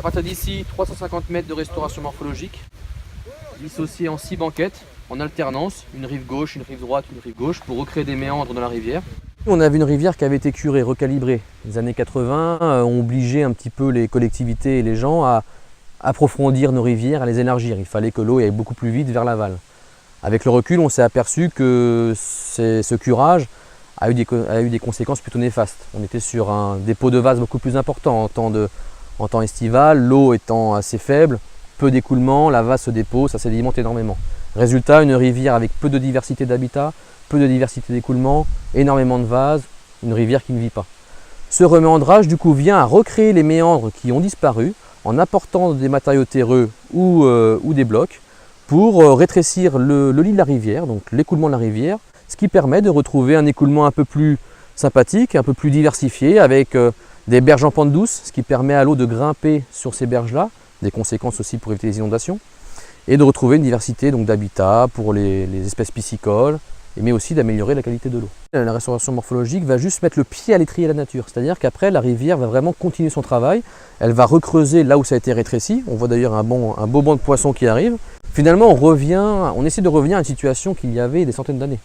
à partir d'ici, 350 mètres de restauration morphologique, dissociée en 6 banquettes, en alternance, une rive gauche, une rive droite, une rive gauche, pour recréer des méandres dans la rivière. On avait une rivière qui avait été curée, recalibrée. Les années 80 ont obligé un petit peu les collectivités et les gens à approfondir nos rivières, à les élargir. Il fallait que l'eau aille beaucoup plus vite vers l'aval. Avec le recul, on s'est aperçu que ce curage a eu des conséquences plutôt néfastes. On était sur un dépôt de vase beaucoup plus important en temps estival, l'eau étant assez faible, peu d'écoulement, la vase se dépose, ça sédimente énormément. Résultat, une rivière avec peu de diversité d'habitat, peu de diversité d'écoulement, énormément de vases, une rivière qui ne vit pas. Ce reméandrage du coup vient à recréer les méandres qui ont disparu en apportant des matériaux terreux ou des blocs pour rétrécir le lit de la rivière, donc l'écoulement de la rivière, ce qui permet de retrouver un écoulement un peu plus sympathique, un peu plus diversifié, avec des berges en pente douce, ce qui permet à l'eau de grimper sur ces berges-là, des conséquences aussi pour éviter les inondations, et de retrouver une diversité d'habitats pour les espèces piscicoles, mais aussi d'améliorer la qualité de l'eau. La restauration morphologique va juste mettre le pied à l'étrier de la nature, c'est-à-dire qu'après la rivière va vraiment continuer son travail, elle va recreuser là où ça a été rétréci, on voit d'ailleurs un beau banc de poissons qui arrive. Finalement on essaie de revenir à une situation qu'il y avait des centaines d'années,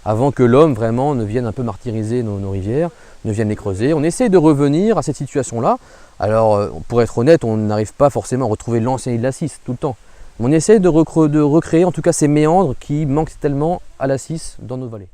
avant que l'homme vraiment ne vienne un peu martyriser nos rivières, ne vienne les creuser. On essaie de revenir à cette situation-là. Alors pour être honnête, on n'arrive pas forcément à retrouver l'ancien lit de la Cisse tout le temps. On essaie de recréer en tout cas ces méandres qui manquent tellement à la Cisse dans nos vallées.